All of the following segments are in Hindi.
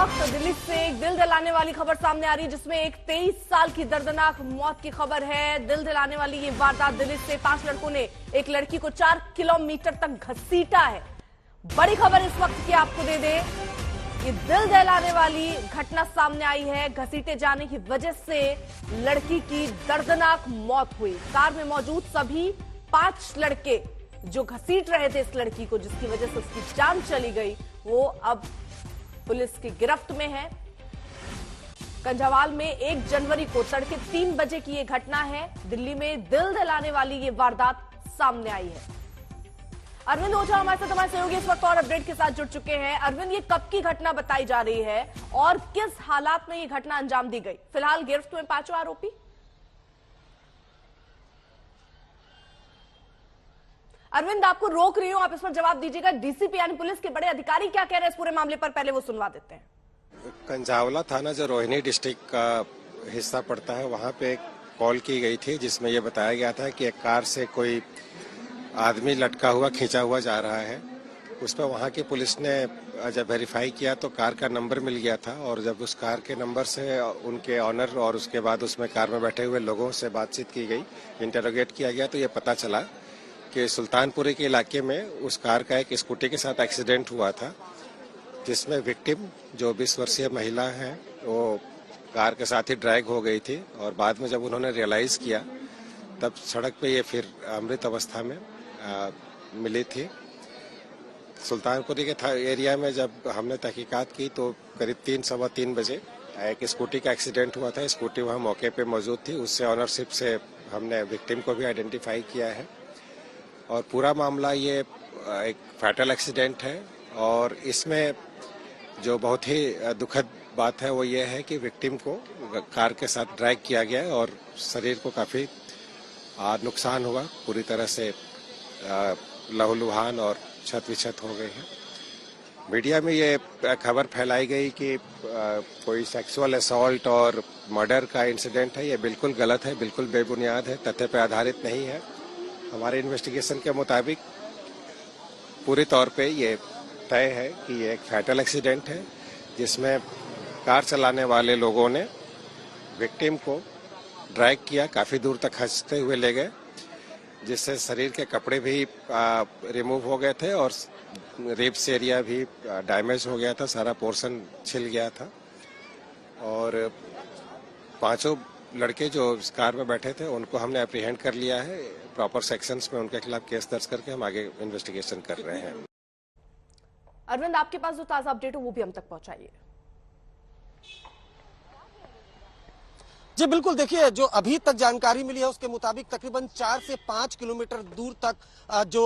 वक्त दिल्ली से एक दिल दहलाने वाली खबर सामने आ रही है, जिसमें एक 23 साल की दर्दनाक मौत की खबर है। दिल दहलाने वाली ये वारदात दिल्ली से 5 लड़कों ने एक लड़की को 4 किलोमीटर तक घसीटा है। बड़ी खबर इस वक्त की आपको दे दे, ये दिल दहलाने वाली घटना सामने आई है। घसीटे जाने की वजह से लड़की की दर्दनाक मौत हुई। कार में मौजूद सभी 5 लड़के जो घसीट रहे थे इस लड़की को, जिसकी वजह से उसकी जान चली गई, वो अब पुलिस की गिरफ्त में है। कंझावाल में 1 जनवरी को तड़के 3 बजे की यह घटना है। दिल्ली में दिल दहलाने वाली ये वारदात सामने आई है। अरविंद ओझा हमारे साथ हमारे सहयोगी इस वक्त और अपडेट के साथ जुड़ चुके हैं। अरविंद, ये कब की घटना बताई जा रही है और किस हालात में ये घटना अंजाम दी गई? फिलहाल गिरफ्त में 5 आरोपी। अरविंद, आपको रोक रही हूं, आप इस पर जवाब दीजिएगा। डीसीपी यानी पुलिस के बड़े अधिकारी क्या कह रहे हैं इस पूरे मामले पर, पहले वो सुनवा देते हैं। कंझावला थाना जो रोहिणी डिस्ट्रिक्ट का हिस्सा पड़ता है, वहां पे एक कॉल की गई थी जिसमें यह बताया गया था कि एक कार से कोई आदमी लटका हुआ खींचा हुआ जा रहा है। उस पर वहां की पुलिस ने जब वेरीफाई किया तो कार का नंबर मिल गया था, और जब उस कार के नंबर से उनके ऑनर और उसके बाद उसमें कार में बैठे हुए लोगों से बातचीत की गई, इंटरोगेट किया गया, तो ये पता चला कि सुल्तानपुरी के इलाके में उस कार का एक स्कूटी के साथ एक्सीडेंट हुआ था, जिसमें विक्टिम जो 20 वर्षीय महिला है वो कार के साथ ही ड्रैग हो गई थी, और बाद में जब उन्होंने रियलाइज किया तब सड़क पे ये फिर अमृत अवस्था में मिली थी। सुल्तानपुरी के एरिया में जब हमने तहकीकात की तो करीब 3-3:15 बजे एक स्कूटी का एक्सीडेंट हुआ था। स्कूटी वहाँ मौके पे मौजूद थी, उससे ऑनरशिप से हमने विक्टिम को भी आइडेंटिफाई किया है, और पूरा मामला ये एक फैटल एक्सीडेंट है। और इसमें जो बहुत ही दुखद बात है वो ये है कि विक्टिम को कार के साथ ड्रैग किया गया है और शरीर को काफ़ी नुकसान हुआ, पूरी तरह से लहूलुहान और क्षत विक्षत हो गए हैं। मीडिया में ये खबर फैलाई गई कि कोई सेक्सुअल असॉल्ट और मर्डर का इंसिडेंट है। ये बिल्कुल गलत है, बिल्कुल बेबुनियाद है, तथ्य पे आधारित नहीं है। हमारे इन्वेस्टिगेशन के मुताबिक पूरी तौर पे ये तय है कि ये एक फैटल एक्सीडेंट है, जिसमें कार चलाने वाले लोगों ने विक्टिम को ड्रैग किया, काफ़ी दूर तक खींचते हुए ले गए, जिससे शरीर के कपड़े भी रिमूव हो गए थे और रिब्स एरिया भी डैमेज हो गया था, सारा पोर्शन छिल गया था। और 5 लड़के जो इस कार में बैठे थे उनको हमने अप्रीहेंड कर लिया है। प्रॉपर सेक्शंस में उनके खिलाफ केस दर्ज करके हम आगे इन्वेस्टिगेशन कर रहे हैं। अरविंद, आपके पास जो ताजा अपडेट हो वो भी हम तक पहुंचाइए। जी बिल्कुल, देखिए जो अभी तक जानकारी मिली है उसके मुताबिक तकरीबन 4 से 5 किलोमीटर दूर तक जो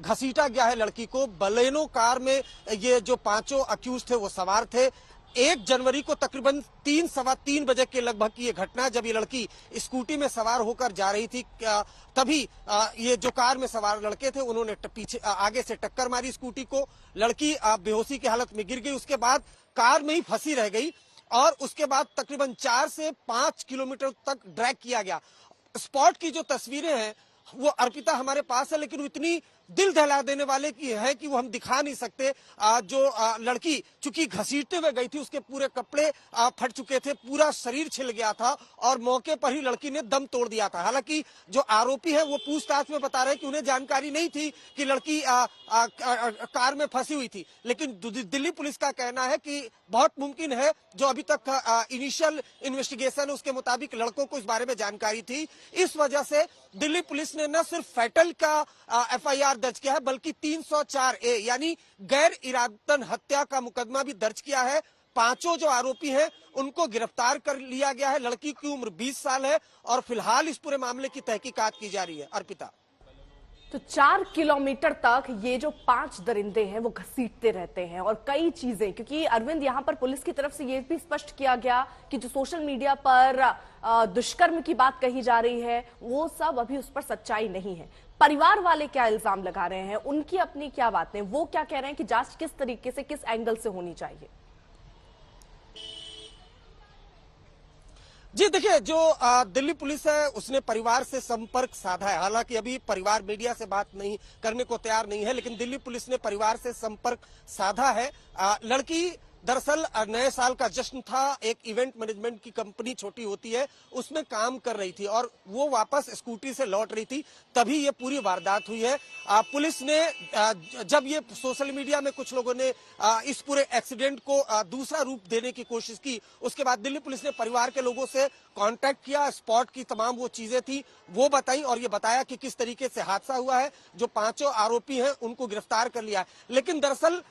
घसीटा गया है लड़की को। बलेनो कार में ये जो 5 अक्यूज थे वो सवार थे। 1 जनवरी को तकरीबन 3-3:15 बजे के लगभग की ये घटना, जब ये लड़की स्कूटी में सवार होकर जा रही थी, तभी ये जो कार में सवार लड़के थे उन्होंने पीछे आगे से टक्कर मारी स्कूटी को। लड़की बेहोशी की हालत में गिर गई, उसके बाद कार में ही फंसी रह गई, और उसके बाद तकरीबन 4 से 5 किलोमीटर तक ड्रैग किया गया। स्पॉट की जो तस्वीरें हैं वो अर्पिता हमारे पास है, लेकिन वो इतनी दिल दहला देने वाले की है कि वो हम दिखा नहीं सकते। जो लड़की चूंकि घसीटते हुए गई थी, उसके पूरे कपड़े फट चुके थे, पूरा शरीर छिल गया था, और मौके पर ही लड़की ने दम तोड़ दिया था। हालांकि जो आरोपी है वो पूछताछ में बता रहे हैं कि उन्हें जानकारी नहीं थी कि लड़की कार में फंसी हुई थी, लेकिन दिल्ली पुलिस का कहना है कि बहुत मुमकिन है, जो अभी तक इनिशियल इन्वेस्टिगेशन उसके मुताबिक लड़कों को इस बारे में जानकारी थी। इस वजह से दिल्ली पुलिस ने न सिर्फ फैटल का FIR दर्ज किया है, बल्कि 304A यानी गैर इरादतन हत्या का मुकदमा भी दर्ज किया है। 5 जो आरोपी हैं उनको गिरफ्तार कर लिया गया है। लड़की की उम्र 20 साल है और फिलहाल इस पूरे मामले की तहकीकात की जा रही है। अर्पिता, तो 4 किलोमीटर तक ये जो 5 दरिंदे हैं वो घसीटते रहते हैं, और कई चीजें, क्योंकि अरविंद यहां पर पुलिस की तरफ से ये भी स्पष्ट किया गया कि जो सोशल मीडिया पर दुष्कर्म की बात कही जा रही है वो सब अभी उस पर सच्चाई नहीं है। परिवार वाले क्या इल्जाम लगा रहे हैं, उनकी अपनी क्या बातें, वो क्या कह रहे हैं कि जांच किस तरीके से, किस एंगल से होनी चाहिए? जी देखिए, जो दिल्ली पुलिस है उसने परिवार से संपर्क साधा है। हालांकि अभी परिवार मीडिया से बात नहीं करने को तैयार नहीं है, लेकिन दिल्ली पुलिस ने परिवार से संपर्क साधा है। लड़की दरअसल नए साल का जश्न था, एक इवेंट मैनेजमेंट की कंपनी छोटी होती है उसमें काम कर रही थी और वो वापस स्कूटी से लौट रही थी, तभी ये पूरी वारदात हुई है। पुलिस ने जब ये सोशल मीडिया में कुछ लोगों ने इस पूरे एक्सीडेंट को दूसरा रूप देने की कोशिश की, उसके बाद दिल्ली पुलिस ने परिवार के लोगों से कांटेक्ट किया, स्पॉट की तमाम वो चीजें थी वो बताई और ये बताया कि किस तरीके से हादसा हुआ है। जो 5 आरोपी हैं उनको गिरफ्तार कर लिया है। लेकिन दरअसल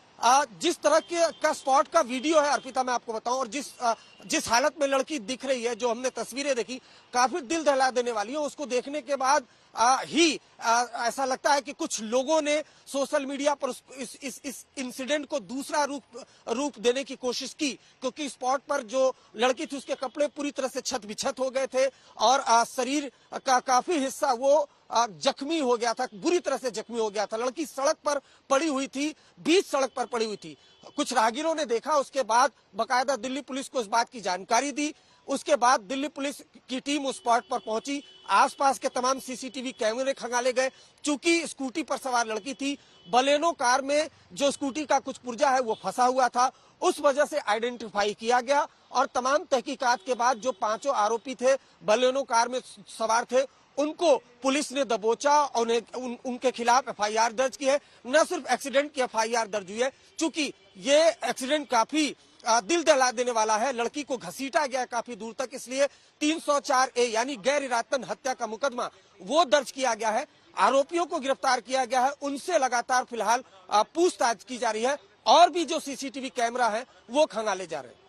जिस तरह के का स्पॉट का वीडियो है अर्पिता, मैं आपको बताऊं, और जिस हालत में लड़की दिख रही है, जो हमने तस्वीरें देखी, काफी दिल दहला देने वाली है। उसको देखने के बाद ऐसा लगता है कि कुछ लोगों ने सोशल मीडिया पर इस इंसिडेंट को दूसरा रूप देने की कोशिश की, क्योंकि स्पॉट पर जो लड़की थी उसके कपड़े पूरी तरह से छत बिछत हो गए थे और शरीर का काफी हिस्सा वो जख्मी हो गया था, बुरी तरह से जख्मी हो गया था। लड़की सड़क पर पड़ी हुई थी, बीच सड़क पर पड़ी हुई थी। कुछ राहगीरों ने देखा, उसके बाद बकायदा दिल्ली पुलिस को इस बात की जानकारी दी। उसके बाद दिल्ली पुलिस की टीम उस स्पॉट पर पहुंची, आसपास के तमाम सीसीटीवी कैमरे खंगाले गए। चूंकि स्कूटी पर सवार लड़की थी, बलेनो कार में जो स्कूटी का कुछ पुर्जा है वो फंसा हुआ था, उस वजह से आइडेंटिफाई किया गया और तमाम तहकीकात के बाद जो 5 आरोपी थे बलेनो कार में सवार थे, उनको पुलिस ने दबोचा और उनके खिलाफ एफआईआर दर्ज की है। न सिर्फ एक्सीडेंट की एफआईआर दर्ज हुई है, चूंकि ये एक्सीडेंट काफी दिल दहला देने वाला है, लड़की को घसीटा गया काफी दूर तक, इसलिए 304A यानी गैर इरादतन हत्या का मुकदमा वो दर्ज किया गया है। आरोपियों को गिरफ्तार किया गया है, उनसे लगातार फिलहाल पूछताछ की जा रही है और भी जो सीसीटीवी कैमरा है वो खंगाले जा रहे हैं।